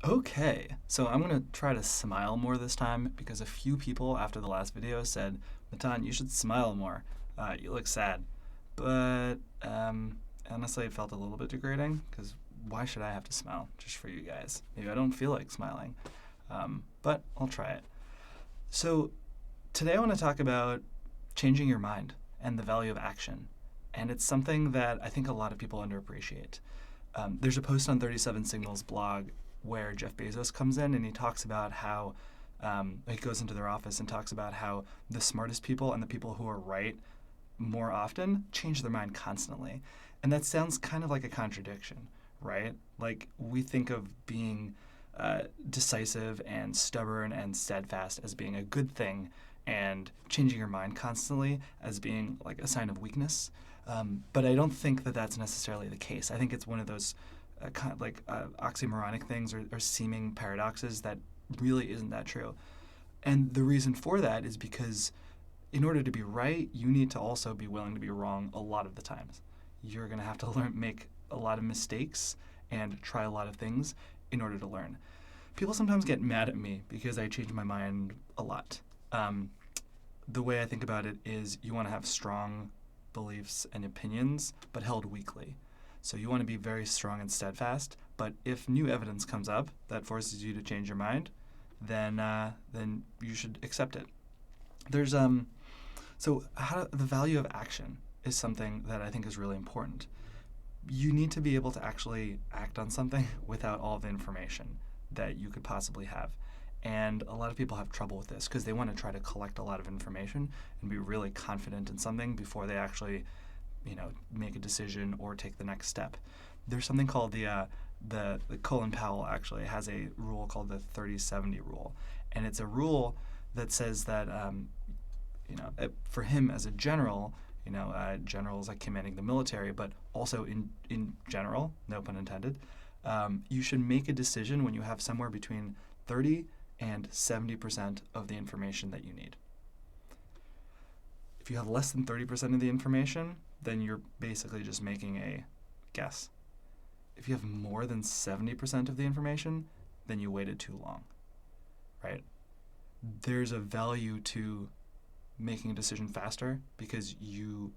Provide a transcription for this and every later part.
Okay, so I'm going to try to smile more this time because a few people after the last video said, Matan, you should smile more. You look sad. But honestly, it felt a little bit degrading because why should I have to smile just for you guys? Maybe I don't feel like smiling, but I'll try it. So today I want to talk about changing your mind and the value of action. And it's something that I think a lot of people underappreciate. There's a post on 37 Signals blog where Jeff Bezos comes in and he talks about how he goes into their office and talks about how the smartest people and the people who are right more often change their mind constantly. And that sounds kind of like a contradiction, right? Like we think of being decisive and stubborn and steadfast as being a good thing and changing your mind constantly as being like a sign of weakness. But I don't think that that's necessarily the case. I think it's one of those kind of like oxymoronic things or seeming paradoxes that really isn't that true. And the reason for that is because in order to be right, you need to also be willing to be wrong a lot of the times. You're going to have to make a lot of mistakes and try a lot of things in order to learn. People sometimes get mad at me because I change my mind a lot. The way I think about it is you want to have strong beliefs and opinions, but held weakly. So you want to be very strong and steadfast, but if new evidence comes up that forces you to change your mind, then you should accept it. There's so the value of action is something that I think is really important. You need to be able to actually act on something without all the information that you could possibly have. And a lot of people have trouble with this because they want to try to collect a lot of information and be really confident in something before they actually, make a decision or take the next step. There's something called the Colin Powell actually has a rule called the 30-70 rule, and it's a rule that says that for him as a general, generals like commanding the military, but also in general, no pun intended, you should make a decision when you have somewhere between 30 and 70% of the information that you need. If you have less than 30% of the information, then you're basically just making a guess. If you have more than 70% of the information, then you waited too long, right? There's a value to making a decision faster because you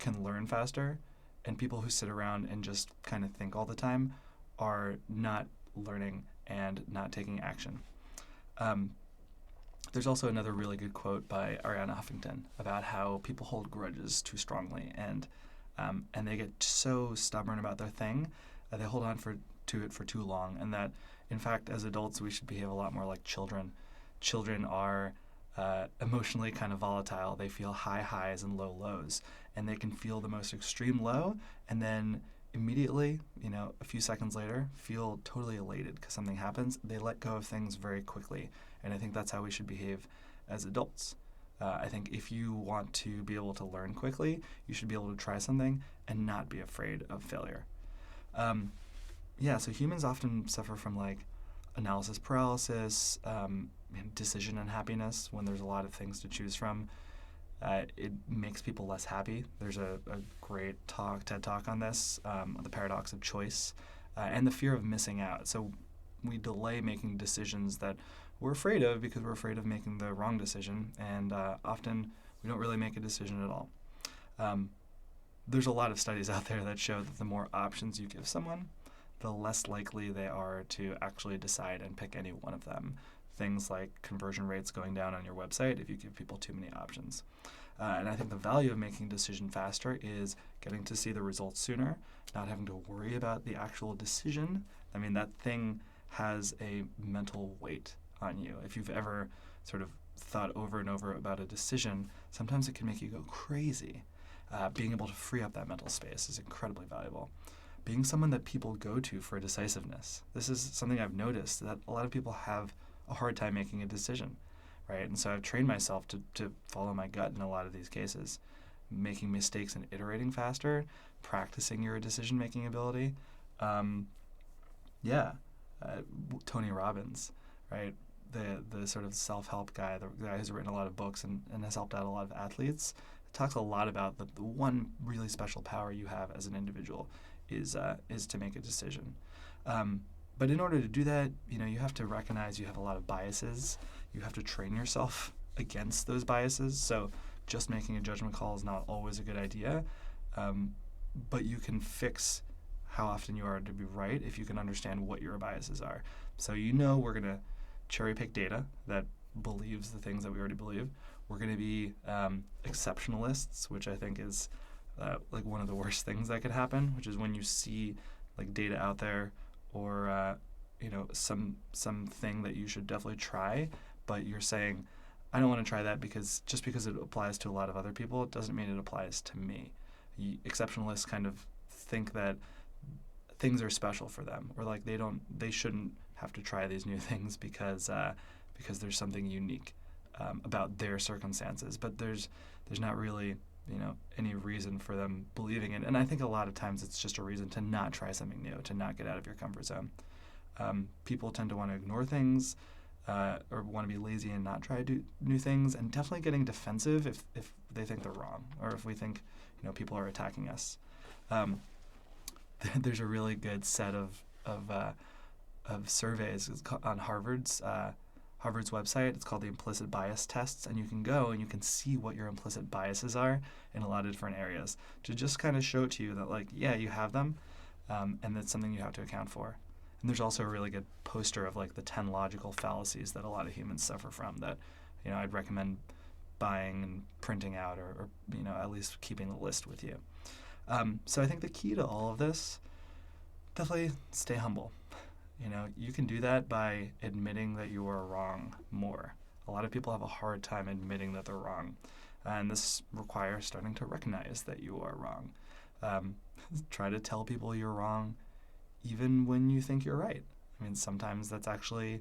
can learn faster, and people who sit around and just kind of think all the time are not learning and not taking action. There's also another really good quote by Arianna Huffington about how people hold grudges too strongly and they get so stubborn about their thing that they hold on to it for too long, and that in fact as adults we should behave a lot more like children. Children are emotionally kind of volatile. They feel high highs and low lows, and they can feel the most extreme low and then immediately, a few seconds later, feel totally elated because something happens. They let go of things very quickly, and I think that's how we should behave as adults. I think if you want to be able to learn quickly, you should be able to try something and not be afraid of failure. So humans often suffer from analysis paralysis, decision unhappiness when there's a lot of things to choose from. It makes people less happy. There's a great TED Talk on this, the paradox of choice, and the fear of missing out. So we delay making decisions that we're afraid of because we're afraid of making the wrong decision, and often we don't really make a decision at all. There's a lot of studies out there that show that the more options you give someone, the less likely they are to actually decide and pick any one of them. Things like conversion rates going down on your website if you give people too many options. And I think the value of making a decision faster is getting to see the results sooner, not having to worry about the actual decision. I mean, that thing has a mental weight on you. If you've ever sort of thought over and over about a decision, sometimes it can make you go crazy. Being able to free up that mental space is incredibly valuable. Being someone that people go to for decisiveness. This is something I've noticed that a lot of people have a hard time making a decision, right? And so I've trained myself to follow my gut in a lot of these cases, making mistakes and iterating faster, practicing your decision-making ability. Tony Robbins, right? The sort of self-help guy, the guy who's written a lot of books and has helped out a lot of athletes, talks a lot about the one really special power you have as an individual is to make a decision. But in order to do that, you have to recognize you have a lot of biases. You have to train yourself against those biases. So just making a judgment call is not always a good idea. But you can fix how often you are to be right if you can understand what your biases are. So we're going to cherry pick data that believes the things that we already believe. We're going to be exceptionalists, which I think is like one of the worst things that could happen, which is when you see like data out there or something that you should definitely try, but you're saying, I don't want to try that because just because it applies to a lot of other people, it doesn't mean it applies to me. Exceptionalists kind of think that things are special for them, or like they shouldn't have to try these new things because there's something unique about their circumstances. But there's not really any reason for them believing it. And I think a lot of times it's just a reason to not try something new, to not get out of your comfort zone. People tend to want to ignore things or want to be lazy and not try new things, and definitely getting defensive if they think they're wrong, or if we think people are attacking us. There's a really good set of surveys on Harvard's website. It's called the implicit bias tests, and you can go and you can see what your implicit biases are in a lot of different areas to just kind of show to you that, like, yeah, you have them, and that's something you have to account for. And there's also a really good poster of like the 10 logical fallacies that a lot of humans suffer from that I'd recommend buying and printing out, or at least keeping the list with you. So I think the key to all of this, definitely stay humble. You can do that by admitting that you are wrong more. A lot of people have a hard time admitting that they're wrong. And this requires starting to recognize that you are wrong. Try to tell people you're wrong even when you think you're right. I mean, sometimes that's actually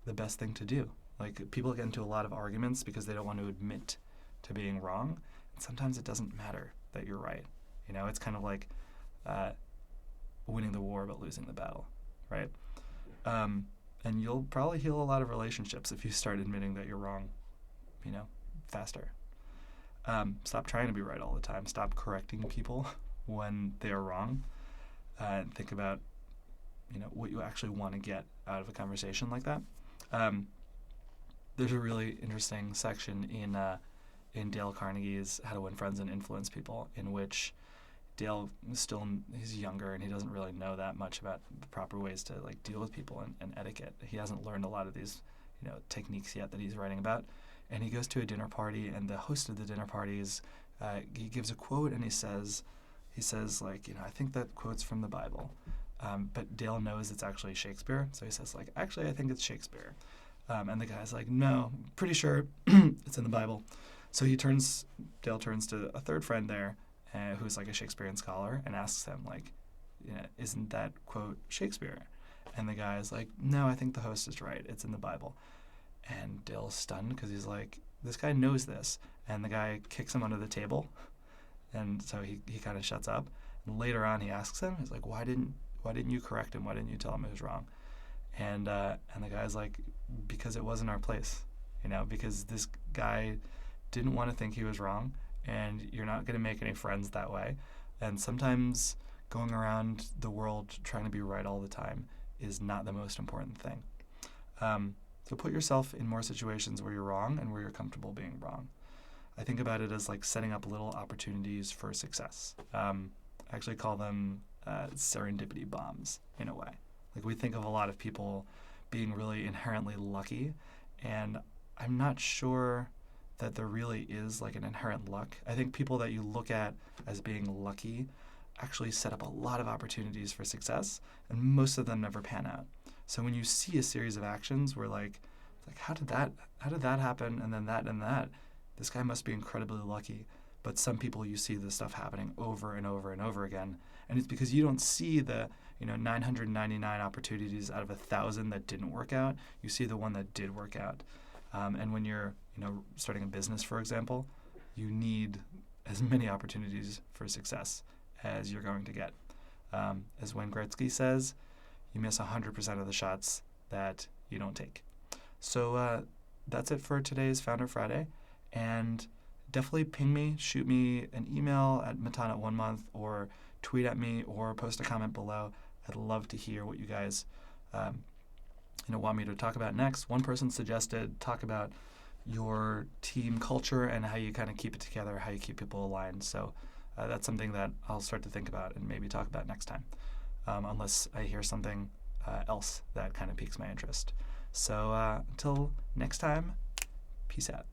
the best thing to do. Like, people get into a lot of arguments because they don't want to admit to being wrong. And sometimes it doesn't matter that you're right. It's kind of like winning the war but losing the battle, right? And you'll probably heal a lot of relationships if you start admitting that you're wrong, faster. Stop trying to be right all the time. Stop correcting people when they are wrong. And think about, what you actually want to get out of a conversation like that. There's a really interesting section in Dale Carnegie's How to Win Friends and Influence People, in which Dale he's younger and he doesn't really know that much about the proper ways to like deal with people and etiquette. He hasn't learned a lot of these techniques yet that he's writing about. And he goes to a dinner party, and the host of the dinner party he gives a quote, and he says like, I think that quote's from the Bible. But Dale knows it's actually Shakespeare, so he says like, actually I think it's Shakespeare. And the guy's like, no, pretty sure it's in the Bible. So Dale turns to a third friend there, who's like a Shakespearean scholar, and asks him like, isn't that quote Shakespeare? And the guy is like, no, I think the host is right. It's in the Bible. And Dale's stunned because he's like, this guy knows this. And the guy kicks him under the table. And so he kind of shuts up. And later on he asks him, he's like, why didn't you correct him? Why didn't you tell him it was wrong? And the guy's like, because it wasn't our place, because this guy didn't want to think he was wrong, and you're not going to make any friends that way. And sometimes going around the world trying to be right all the time is not the most important thing. So put yourself in more situations where you're wrong and where you're comfortable being wrong. I think about it as like setting up little opportunities for success. I actually call them serendipity bombs in a way. Like, we think of a lot of people being really inherently lucky, and I'm not sure that there really is like an inherent luck. I think people that you look at as being lucky actually set up a lot of opportunities for success, and most of them never pan out. So when you see a series of actions where like how did that happen, and then that, this guy must be incredibly lucky. But some people, you see this stuff happening over and over and over again, and it's because you don't see the 999 opportunities out of 1,000 that didn't work out. You see the one that did work out. And when you're starting a business, for example, you need as many opportunities for success as you're going to get. As Wayne Gretzky says, you miss 100% of the shots that you don't take. So that's it for today's Founder Friday. And definitely ping me, shoot me an email at matan@1month, or tweet at me, or post a comment below. I'd love to hear what you guys want me to talk about next. One person suggested talk about your team culture and how you kind of keep it together, how you keep people aligned. So that's something that I'll start to think about and maybe talk about next time, unless I hear something else that kind of piques my interest. So until next time, peace out.